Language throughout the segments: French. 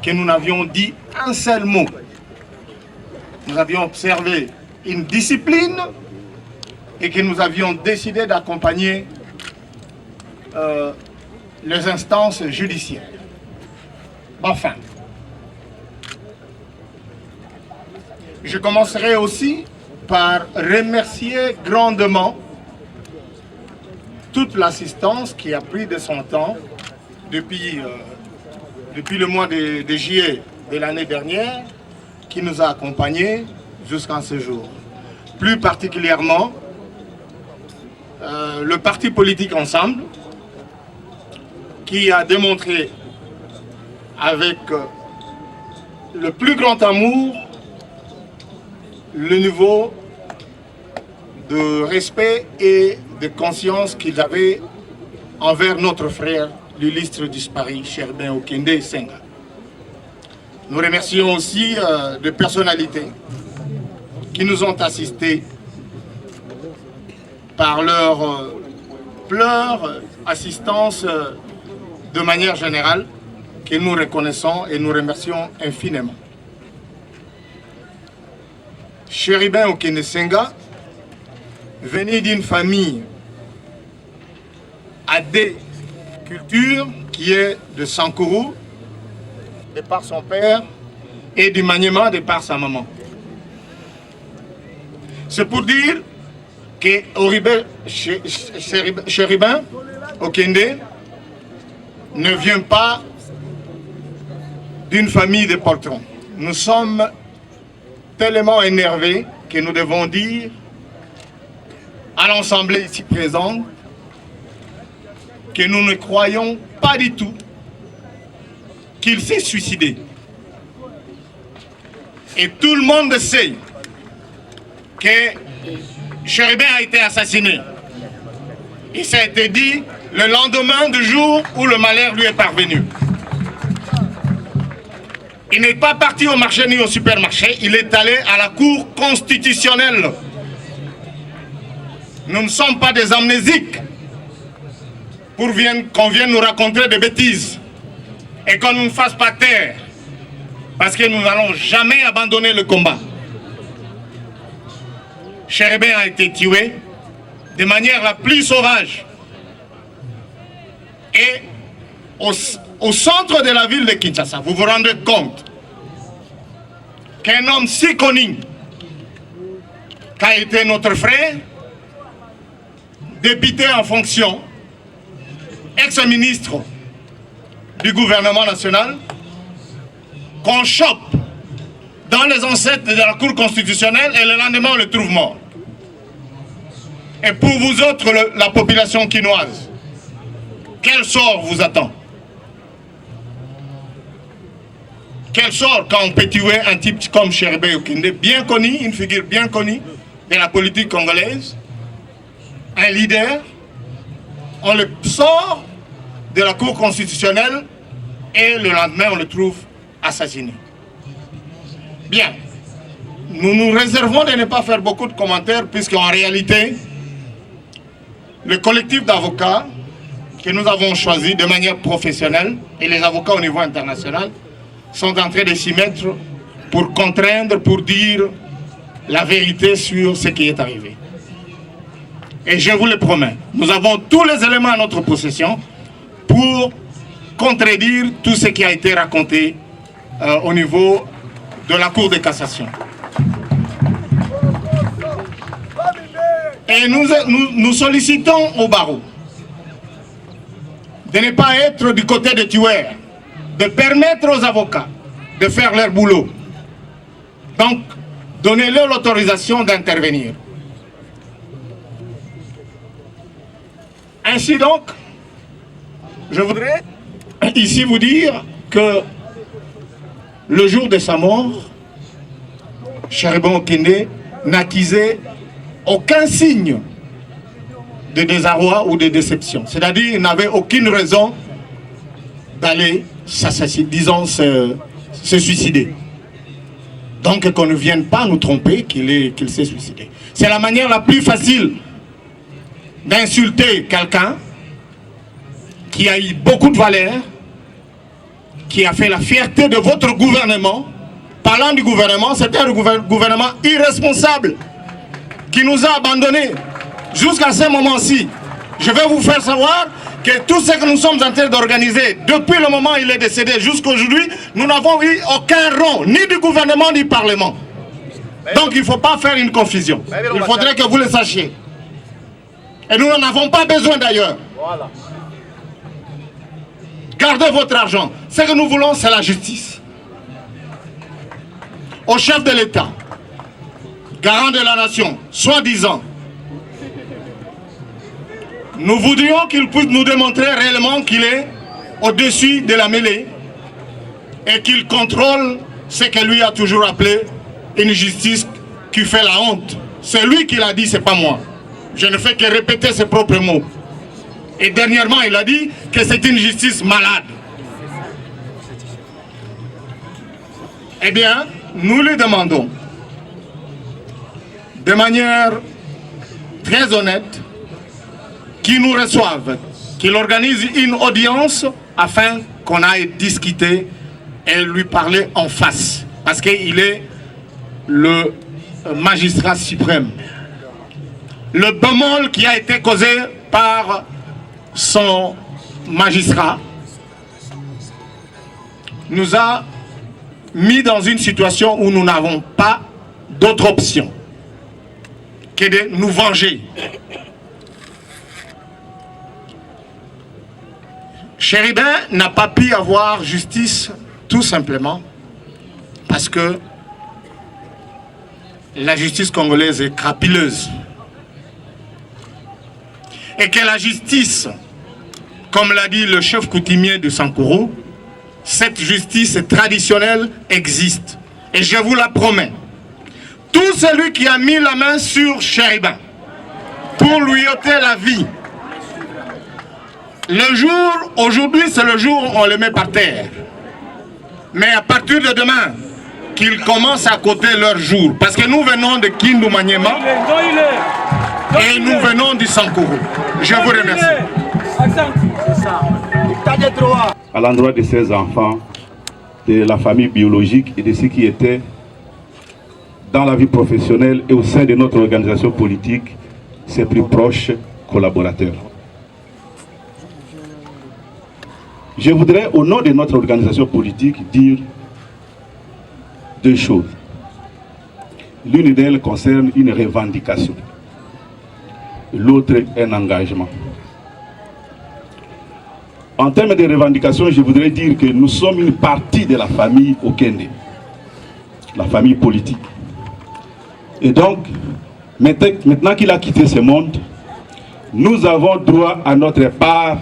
que nous n'avions dit un seul mot. Nous avions observé une discipline et que nous avions décidé d'accompagner les instances judiciaires. Enfin, je commencerai aussi par remercier grandement toute l'assistance qui a pris de son temps depuis le mois de juillet de l'année dernière, qui nous a accompagnés jusqu'à ce jour. Plus particulièrement, le parti politique Ensemble, qui a démontré avec le plus grand amour le niveau de respect et de conscience qu'ils avaient envers notre frère, l'illustre disparu, Cherubin Okende Senga. Nous remercions aussi des personnalités qui nous ont assistés par leur assistance de manière générale, que nous reconnaissons et nous remercions infiniment. Cherubin Okende Senga venait d'une famille à des cultures qui est de Sankourou, de par son père, et du Maniema, de par sa maman. C'est pour dire que Cherubin Okende ne vient pas d'une famille de poltrons. Nous sommes tellement énervés que nous devons dire à l'Assemblée ici présente que nous ne croyons pas du tout qu'il s'est suicidé. Et tout le monde sait que Cherubin a été assassiné. Et ça a été dit le lendemain du jour où le malheur lui est parvenu. Il n'est pas parti au marché ni au supermarché, il est allé à la Cour constitutionnelle. Nous ne sommes pas des amnésiques pour qu'on vienne nous raconter des bêtises et qu'on ne nous fasse pas taire, parce que nous n'allons jamais abandonner le combat. Cherubin a été tué de manière la plus sauvage et au centre de la ville de Kinshasa. Vous vous rendez compte qu'un homme si connu qu'a été notre frère, député en fonction, ex-ministre du gouvernement national, qu'on chope dans les ancêtres de la Cour constitutionnelle et le lendemain on le trouve mort. Et pour vous autres, la population quinoise, quel sort vous attend? Quel sort quand on peut tuer un type comme Cherubin Okende, bien connu, une figure bien connue de la politique congolaise, un leader, on le sort de la Cour constitutionnelle et le lendemain on le trouve assassiné. Bien, nous nous réservons de ne pas faire beaucoup de commentaires puisqu'en réalité, le collectif d'avocats que nous avons choisi de manière professionnelle et les avocats au niveau international sont en train de s'y mettre pour contraindre, pour dire la vérité sur ce qui est arrivé. Et je vous le promets, nous avons tous les éléments à notre possession pour contredire tout ce qui a été raconté au niveau de la Cour de cassation. Et nous sollicitons au barreau de ne pas être du côté des tueurs, de permettre aux avocats de faire leur boulot. Donc, donnez-leur l'autorisation d'intervenir. Ainsi donc, je voudrais ici vous dire que le jour de sa mort, Cherubin Okende n'accusait aucun signe de désarroi ou de déception. C'est-à-dire qu'il n'avait aucune raison d'aller s'assassiner, disons se suicider. Donc qu'on ne vienne pas nous tromper qu'il s'est suicidé. C'est la manière la plus facile d'insulter quelqu'un qui a eu beaucoup de valeur, qui a fait la fierté de votre gouvernement. Parlant du gouvernement, c'était un gouvernement irresponsable qui nous a abandonnés jusqu'à ce moment-ci. Je vais vous faire savoir que tout ce que nous sommes en train d'organiser, depuis le moment où il est décédé jusqu'à aujourd'hui, nous n'avons eu aucun rang, ni du gouvernement, ni du Parlement. Donc il ne faut pas faire une confusion. Il faudrait que vous le sachiez. Et nous n'en avons pas besoin d'ailleurs. Voilà. Gardez votre argent. Ce que nous voulons, c'est la justice. Au chef de l'État, garant de la nation, soi-disant, nous voudrions qu'il puisse nous démontrer réellement qu'il est au-dessus de la mêlée et qu'il contrôle ce que lui a toujours appelé une justice qui fait la honte. C'est lui qui l'a dit, c'est pas moi. Je ne fais que répéter ses propres mots. Et dernièrement, il a dit que c'est une justice malade. Eh bien, nous lui demandons, de manière très honnête, qu'il nous reçoive, qu'il organise une audience afin qu'on aille discuter et lui parler en face. Parce qu'il est le magistrat suprême. Le bémol qui a été causé par son magistrat nous a mis dans une situation où nous n'avons pas d'autre option que de nous venger. Chéribin n'a pas pu avoir justice tout simplement parce que la justice congolaise est crapuleuse. Et que la justice, comme l'a dit le chef coutumier de Sankourou, cette justice traditionnelle existe. Et je vous la promets. Tout celui qui a mis la main sur Chéribin pour lui ôter la vie, le jour, aujourd'hui c'est le jour où on le met par terre. Mais à partir de demain, qu'ils commencent à compter leur jour. Parce que nous venons de Kindu Maniema et nous venons du Sankourou. Je vous remercie. À l'endroit de ces enfants, de la famille biologique et de ceux qui étaient dans la vie professionnelle et au sein de notre organisation politique, ses plus proches collaborateurs. Je voudrais, au nom de notre organisation politique, dire deux choses. L'une d'elles concerne une revendication. L'autre, un engagement. En termes de revendication, je voudrais dire que nous sommes une partie de la famille Okende, la famille politique. Et donc, maintenant qu'il a quitté ce monde, nous avons droit à notre part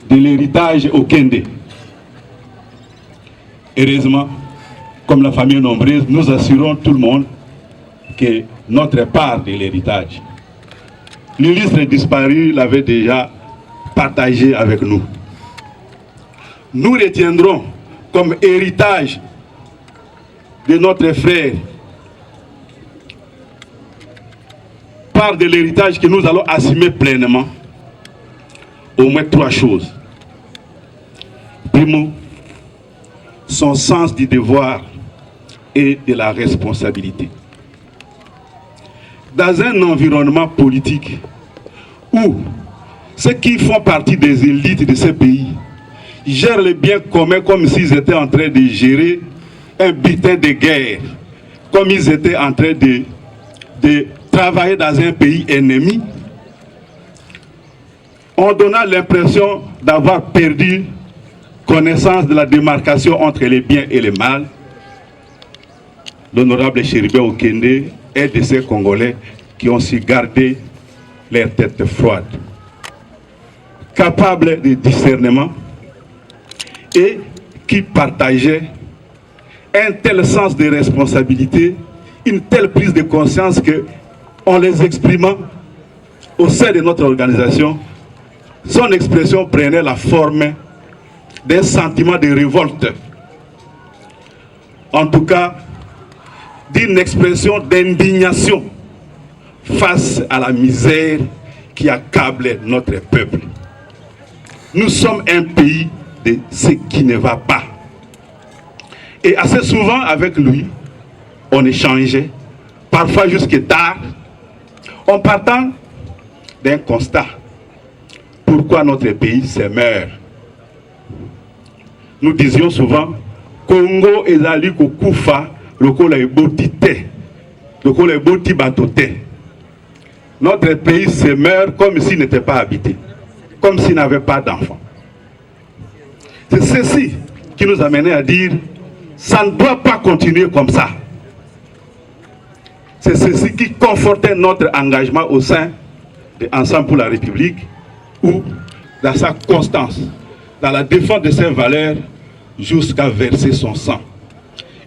de l'héritage Okende. Heureusement, comme la famille est nombreuse, nous assurons tout le monde que notre part de l'héritage. L'illustre disparu l'avait déjà partagé avec nous. Nous retiendrons comme héritage de notre frère, part de l'héritage que nous allons assumer pleinement, au moins trois choses. Primo, son sens du devoir et de la responsabilité. Dans un environnement politique où ceux qui font partie des élites de ce pays gèrent le bien commun comme s'ils étaient en train de gérer un butin de guerre, comme ils étaient en train de travailler dans un pays ennemi, on donna l'impression d'avoir perdu connaissance de la démarcation entre les biens et les mal. L'honorable Chéribin Okende est de ces Congolais qui ont su garder leur tête froide, capables de discernement et qui partageaient un tel sens de responsabilité, une telle prise de conscience que, en les exprimant au sein de notre organisation, son expression prenait la forme d'un sentiment de révolte, en tout cas d'une expression d'indignation face à la misère qui accable notre peuple. Nous sommes un pays de ce qui ne va pas. Et assez souvent avec lui, on échangeait, parfois jusque tard, en partant d'un constat. Pourquoi notre pays se meurt? Nous disions souvent, Congo ezali kokufa lokola eboti te, lokola eboti bato te. Notre pays se meurt comme s'il n'était pas habité, comme s'il n'avait pas d'enfants. C'est ceci qui nous amenait à dire, ça ne doit pas continuer comme ça. C'est ceci qui confortait notre engagement au sein de Ensemble pour la République, où, dans sa constance, dans la défense de ses valeurs, jusqu'à verser son sang.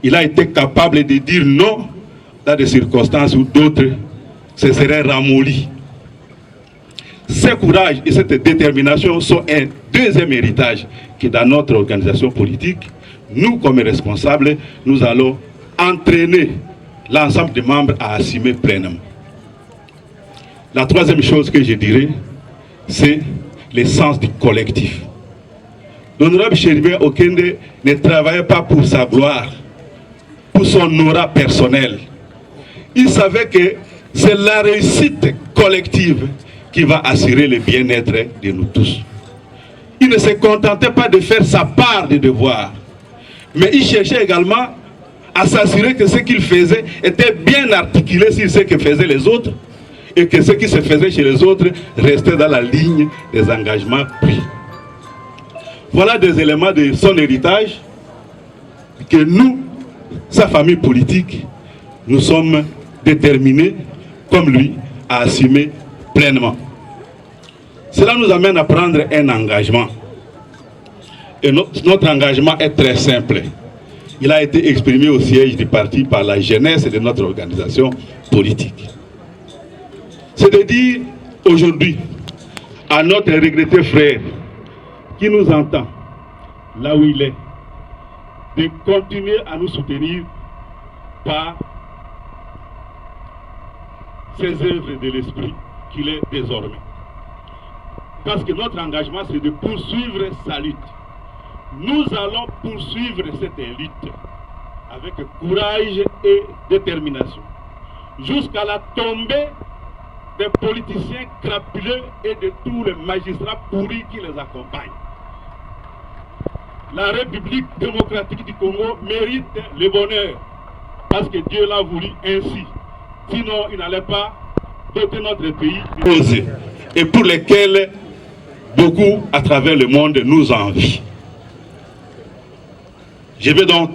Il a été capable de dire non dans des circonstances où d'autres se seraient ramollis. Ce courage et cette détermination sont un deuxième héritage que dans notre organisation politique, nous, comme responsables, nous allons entraîner l'ensemble des membres à assumer pleinement. La troisième chose que je dirais, c'est le sens du collectif. L'honorable Cherubin Okende ne travaillait pas pour sa gloire, pour son aura personnel. Il savait que c'est la réussite collective qui va assurer le bien-être de nous tous. Il ne se contentait pas de faire sa part de devoir, mais il cherchait également à s'assurer que ce qu'il faisait était bien articulé sur ce que faisaient les autres et que ce qui se faisait chez les autres restait dans la ligne des engagements pris. Voilà des éléments de son héritage que nous, sa famille politique, nous sommes déterminés, comme lui, à assumer pleinement. Cela nous amène à prendre un engagement. Et notre engagement est très simple. Il a été exprimé au siège du parti par la jeunesse de notre organisation politique. C'est de dire aujourd'hui à notre regretté frère qui nous entend là où il est, de continuer à nous soutenir par ces œuvres de l'esprit qu'il est désormais. Parce que notre engagement, c'est de poursuivre sa lutte. Nous allons poursuivre cette lutte avec courage et détermination, jusqu'à la tombée des politiciens crapuleux et de tous les magistrats pourris qui les accompagnent. La République démocratique du Congo mérite le bonheur, parce que Dieu l'a voulu ainsi. Sinon, il n'allait pas doter notre pays, et pour lesquels beaucoup à travers le monde nous envient. Je vais donc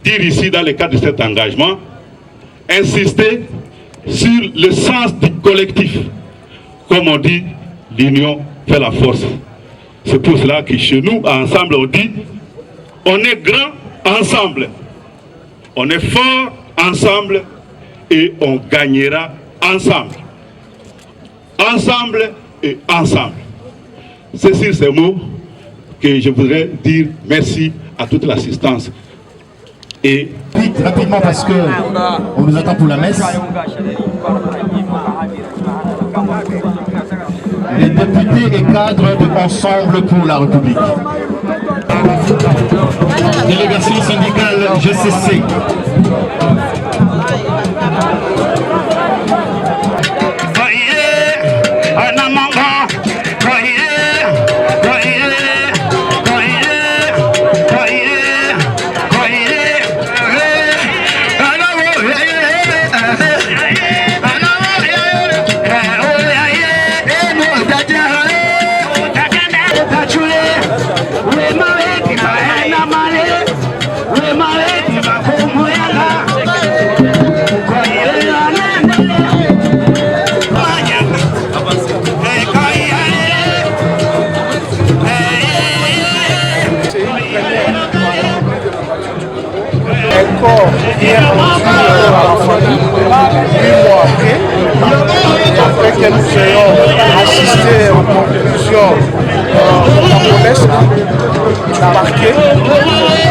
dire ici, dans le cadre de cet engagement, insister sur le sens du collectif. Comme on dit, l'union fait la force. C'est pour cela que chez nous, ensemble, on dit, on est grand ensemble, on est fort ensemble et on gagnera ensemble. Ensemble et ensemble. C'est sur ces mots que je voudrais dire merci à toute l'assistance. Et rapidement parce que on nous attend pour la messe. Les députés et cadres de Ensemble pour la République. Délégation syndicale GCC. Après que nous ayons assisté aux conclusions de la promesse du parquet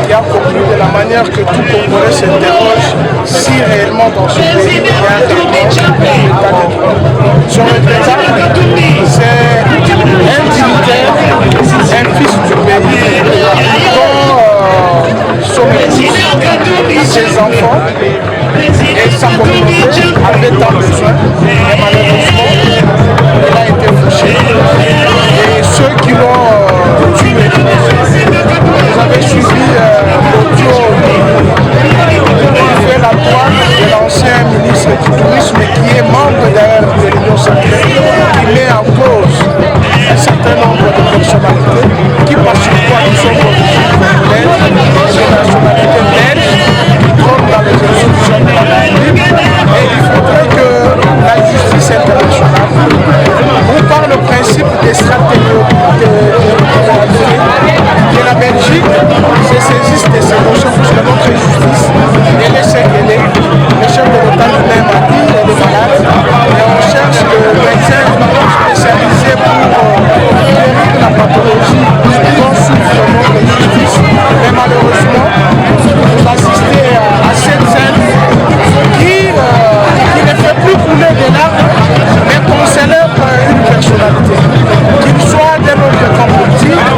qui a conclu de la manière que tout Congolais s'interroge si réellement dans ce pays il y a un état de droit. Son spectacle, c'est un militaire, un fils du magistrats de la Belgique se saisissent de ces notions pour notre justice et les séqueler. Le chef de l'État lui-même a dit qu'il est malade et on cherche le médecin spécialisé pour guérir la pathologie dont souffre notre justice. Mais malheureusement, vous assistez à cette scène qui ne fait plus couler des larmes, mais qu'on célèbre une personnalité. Qu'il soit de notre camp politique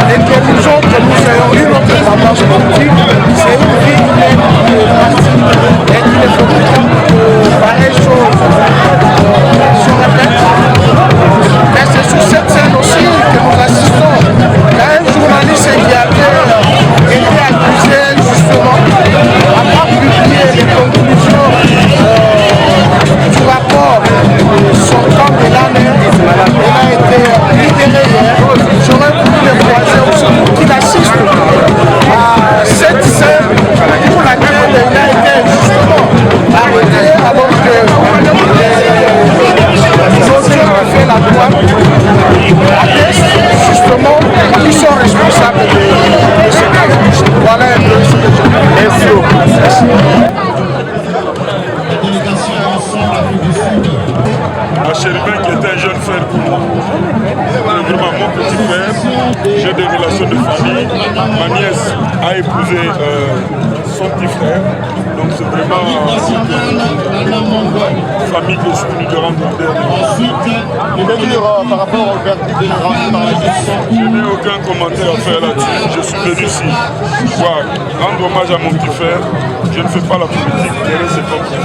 et que nous autres, nous ayons une autre tendance politique, c'est une vie humaine qui est partie et qu'il ne faut plus que pareille chose se répète. Mais c'est sur cette scène aussi que nous assistons à un journaliste qui avait été accusé justement à pas publier les conclusions du rapport sortant de l'année. Il a été libéré hier. J'aurais voulu le croiser aussi pour qu'il assiste à cette scène pour laquelle il a été justement arrêté alors que l'auteur a fait la droite atteste justement qui sont responsables de ce cas. Voilà un peu ce que je veux. Merci. Chérubin qui était un jeune frère pour moi. C'est vraiment mon petit frère. J'ai des relations de famille. Ma nièce a épousé son petit frère. Donc c'est vraiment une famille que je suis venu de rendre par rapport au verdict de rendu par la justice. Je n'ai aucun commentaire à faire là-dessus. Je suis venu ici rendre hommage à mon petit frère. Je ne fais pas la politique, mais c'est comme ça.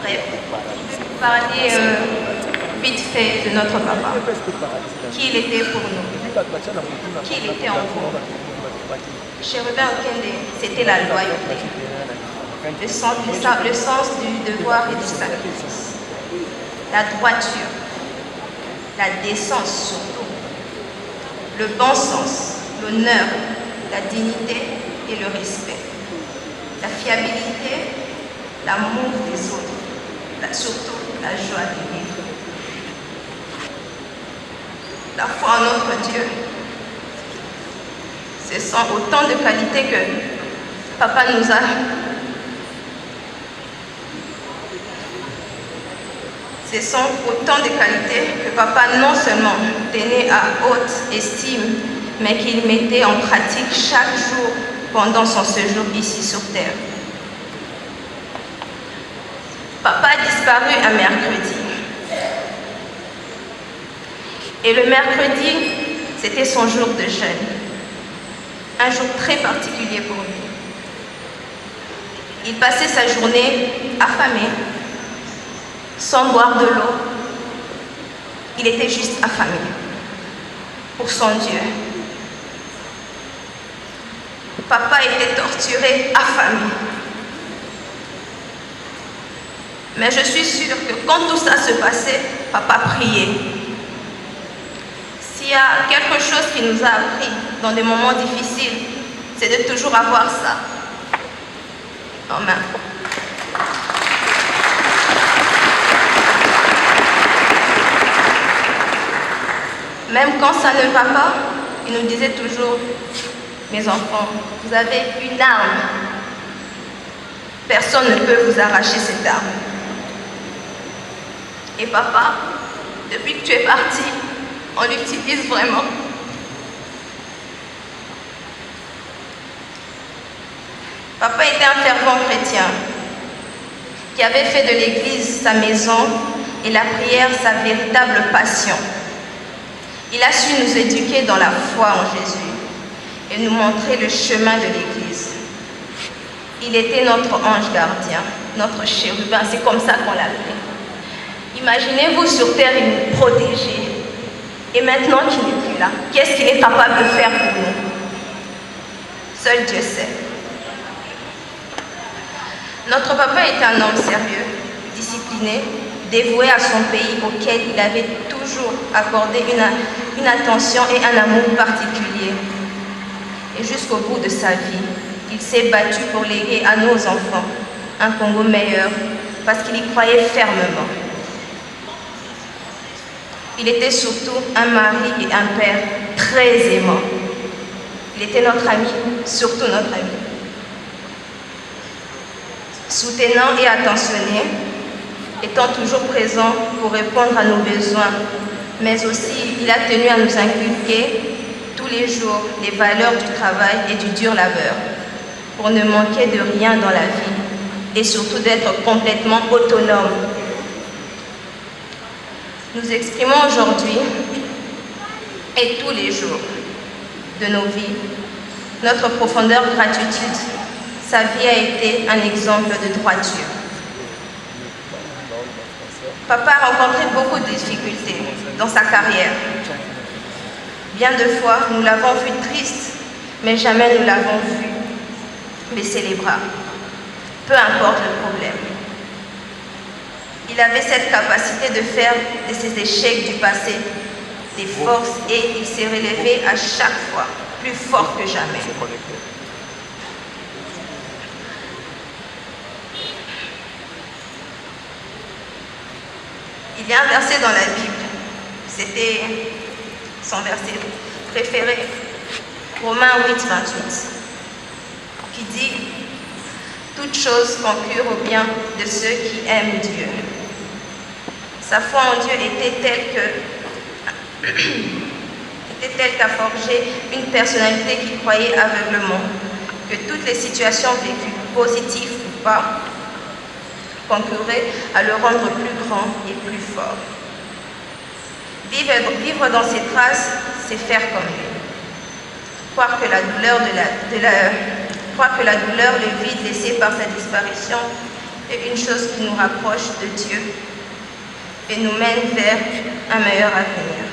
Bref, parler vite fait de notre papa, qui il était pour nous, qui il était en nous. Chérubin Okende, c'était la loyauté, le sens du devoir et du sacrifice, la droiture, la décence surtout, le bon sens, l'honneur, la dignité et le respect, la fiabilité, l'amour des autres, surtout la joie de vivre. La foi en notre Dieu, ce sont autant de qualités que Papa nous a. Ce sont autant de qualités que Papa non seulement tenait à haute estime, mais qu'il mettait en pratique chaque jour pendant son séjour ici sur terre. Papa a disparu un mercredi. Et le mercredi, c'était son jour de jeûne. Un jour très particulier pour lui. Il passait sa journée affamé, sans boire de l'eau. Il était juste affamé pour son Dieu. Papa était torturé, affamé. Mais je suis sûre que quand tout ça se passait, papa priait. S'il y a quelque chose qui nous a appris dans des moments difficiles, c'est de toujours avoir ça. Amen. Même quand ça ne va pas, il nous disait toujours, mes enfants, vous avez une arme. Personne ne peut vous arracher cette arme. Et papa, depuis que tu es parti, on l'utilise vraiment. Papa était un fervent chrétien qui avait fait de l'église sa maison et la prière sa véritable passion. Il a su nous éduquer dans la foi en Jésus et nous montrer le chemin de l'église. Il était notre ange gardien, notre chérubin, c'est comme ça qu'on l'appelait. Imaginez-vous sur terre, il nous protégeait. Et maintenant qu'il n'est plus là, qu'est-ce qu'il est capable de faire pour nous? Seul Dieu sait. Notre papa était un homme sérieux, discipliné, dévoué à son pays auquel il avait toujours accordé une attention et un amour particulier. Et jusqu'au bout de sa vie, il s'est battu pour léguer à nos enfants un Congo meilleur parce qu'il y croyait fermement. Il était surtout un mari et un père très aimant. Il était notre ami, surtout notre ami. Soutenant et attentionné, étant toujours présent pour répondre à nos besoins, mais aussi il a tenu à nous inculquer tous les jours les valeurs du travail et du dur labeur, pour ne manquer de rien dans la vie et surtout d'être complètement autonome. Nous exprimons aujourd'hui et tous les jours de nos vies notre profondeur gratitude. Sa vie a été un exemple de droiture. Papa a rencontré beaucoup de difficultés dans sa carrière. Bien de fois, nous l'avons vu triste, mais jamais nous l'avons vu baisser les bras. Peu importe le problème. Il avait cette capacité de faire de ses échecs du passé des forces et il s'est relevé à chaque fois, plus fort que jamais. Il y a un verset dans la Bible, c'était son verset préféré, Romains 8, 28, qui dit « Toutes choses concurrent au bien de ceux qui aiment Dieu ». Sa foi en Dieu était telle qu'à forger une personnalité qui croyait aveuglement que toutes les situations vécues, positives ou pas, concurraient à le rendre plus grand et plus fort. Vivre dans ses traces, c'est faire comme lui. Croire que la douleur, le vide laissé par sa disparition est une chose qui nous rapproche de Dieu et nous mène vers un meilleur avenir.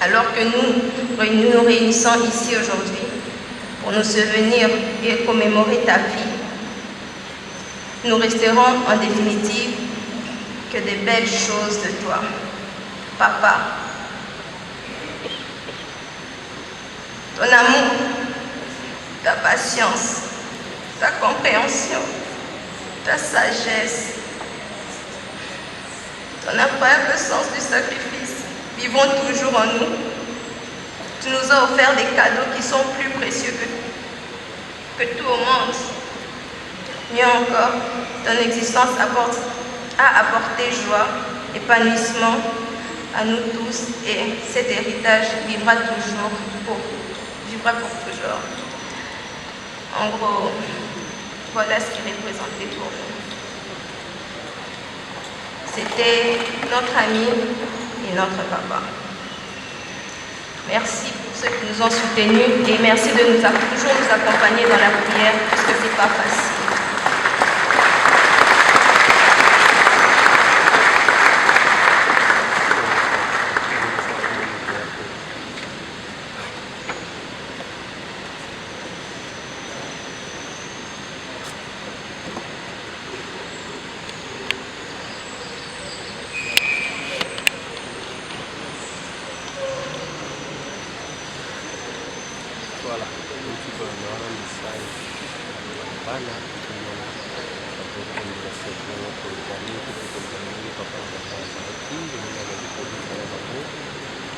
Alors que nous nous réunissons ici aujourd'hui pour nous souvenir et commémorer ta vie, nous resterons en définitive que des belles choses de toi, Papa. Ton amour, ta patience, ta compréhension, ta sagesse, ton incroyable sens du sacrifice vivons toujours en nous. Tu nous as offert des cadeaux qui sont plus précieux que tout au monde. Mieux encore, ton existence a apporté joie, épanouissement à nous tous et cet héritage vivra pour toujours. En gros, voilà ce qui représentait pour nous. C'était notre ami et notre papa. Merci pour ceux qui nous ont soutenus et merci de toujours nous accompagner dans la prière parce que ce n'est pas facile.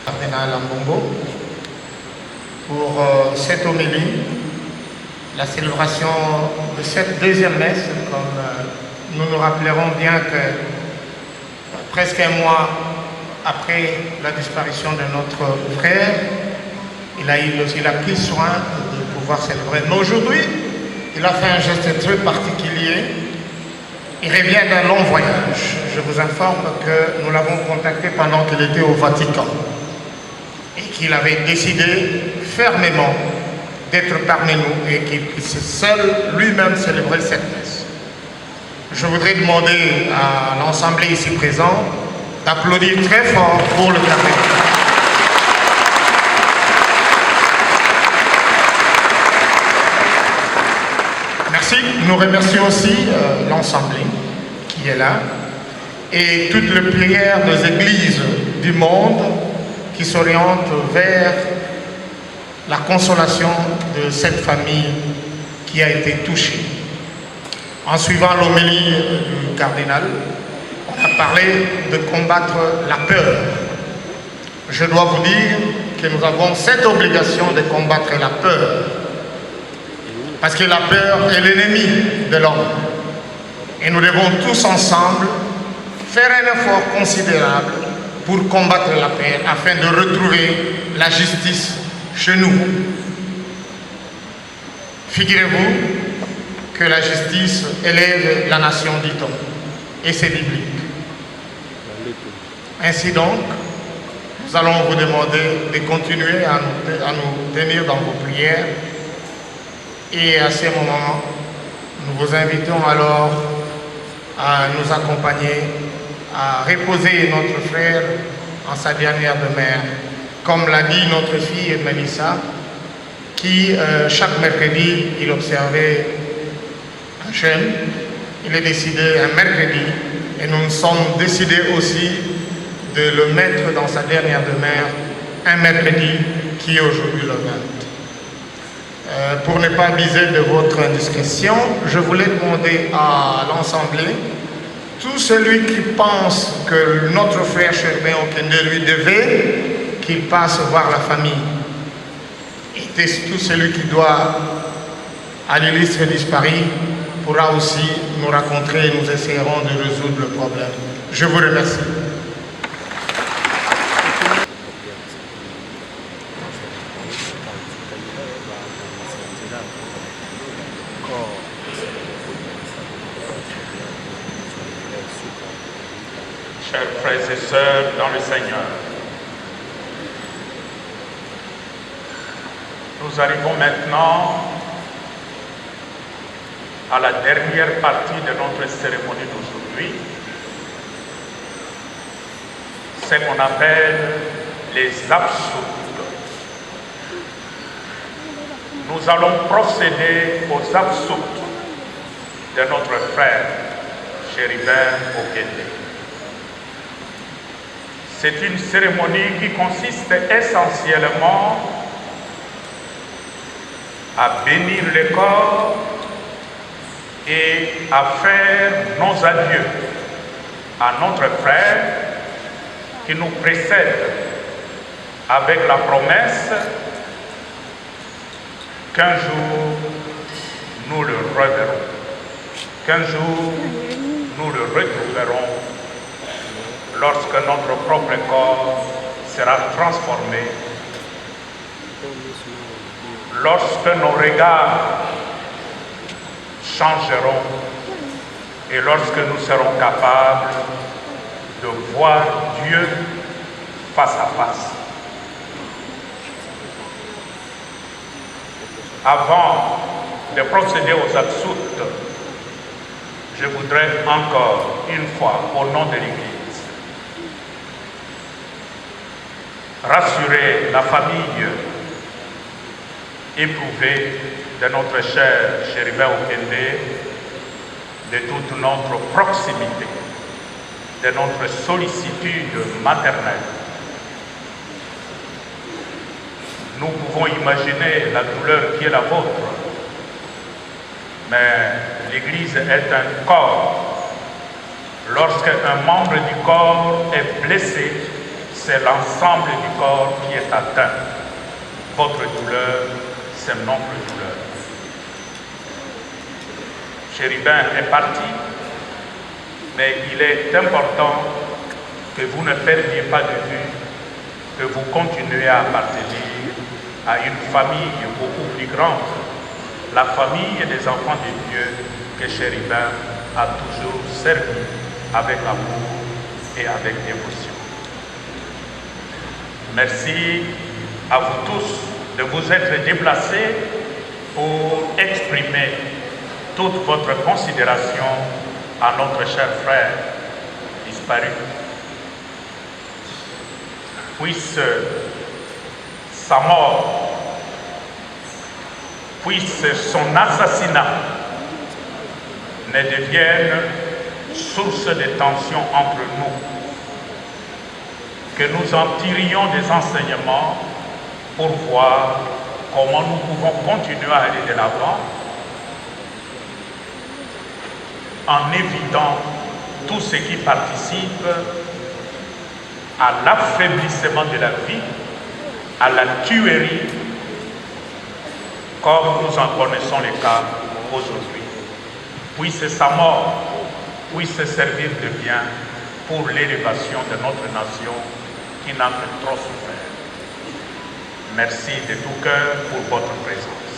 Cardinal Ambongo pour cette homélie, la célébration de cette deuxième messe, comme nous nous rappellerons bien que presque un mois après la disparition de notre frère, il a pris soin de pouvoir célébrer. Mais aujourd'hui, il a fait un geste très particulier. Il revient d'un long voyage. Je vous informe que nous l'avons contacté pendant qu'il était au Vatican et qu'il avait décidé fermement d'être parmi nous et qu'il puisse seul lui-même célébrer cette messe. Je voudrais demander à l'Assemblée ici présent d'applaudir très fort pour le cardinal. Merci. Nous remercions aussi l'Assemblée qui est là et toutes les prières des églises du monde qui s'orientent vers la consolation de cette famille qui a été touchée. En suivant l'homélie du cardinal, on a parlé de combattre la peur. Je dois vous dire que nous avons cette obligation de combattre la peur. Parce que la peur est l'ennemi de l'homme. Et nous devons tous ensemble faire un effort considérable pour combattre la peur afin de retrouver la justice chez nous. Figurez-vous que la justice élève la nation, dit-on, et c'est biblique. Ainsi donc, nous allons vous demander de continuer à nous tenir dans vos prières. Et à ce moment, nous vous invitons alors à nous accompagner, à reposer notre frère en sa dernière demeure, comme l'a dit notre fille Mélissa, qui chaque mercredi, il observait un jeûne. Il est décidé un mercredi et nous nous sommes décidés aussi de le mettre dans sa dernière demeure un mercredi qui est aujourd'hui le 20. Pour ne pas abuser de votre indiscrétion, je voulais demander à l'Assemblée, tout celui qui pense que notre frère Sherbin Okende lui devait, qu'il passe voir la famille. Et tout celui qui doit à l'illustre disparu pourra aussi nous rencontrer et nous essaierons de résoudre le problème. Je vous remercie. Chers frères et sœurs dans le Seigneur, nous arrivons maintenant à la dernière partie de notre cérémonie d'aujourd'hui, ce qu'on appelle les absoutes. Nous allons procéder aux absoutes de notre frère Sherbin Okende. C'est une cérémonie qui consiste essentiellement à bénir le corps et à faire nos adieux à notre frère qui nous précède avec la promesse qu'un jour nous le reverrons, qu'un jour nous le retrouverons lorsque notre propre corps sera transformé, lorsque nos regards changeront et lorsque nous serons capables de voir Dieu face à face. avant de procéder aux absoutes, je voudrais encore une fois, au nom de l'Église, rassurer la famille éprouvée de notre cher Chérubin Okende de toute notre proximité, de notre sollicitude maternelle. Nous pouvons imaginer la douleur qui est la vôtre, mais l'Église est un corps. Lorsqu'un membre du corps est blessé, c'est l'ensemble du corps qui est atteint. Votre douleur, c'est notre douleur. Chérubin est parti, mais il est important que vous ne perdiez pas de vue que vous continuez à appartenir à une famille beaucoup plus grande, la famille des enfants de Dieu que Chérubin a toujours servi avec amour et avec dévotion. Merci à vous tous de vous être déplacés pour exprimer toute votre considération à notre cher frère disparu. Puisse sa mort, puisse son assassinat ne devienne source de tension entre nous, que nous en tirions des enseignements pour voir comment nous pouvons continuer à aller de l'avant en évitant tout ce qui participe à l'affaiblissement de la vie, à la tuerie, comme nous en connaissons les cas aujourd'hui. Puisse sa mort puisse servir de bien pour l'élévation de notre nation qui n'a que trop souffert. Merci de tout cœur pour votre présence.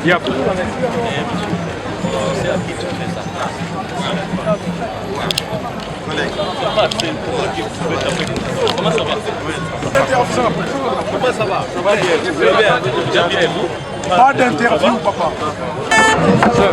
Yep. Comment ça va? Comment ça va? Ça va bien. Bien, bien. Pas d'interview, papa. Ça.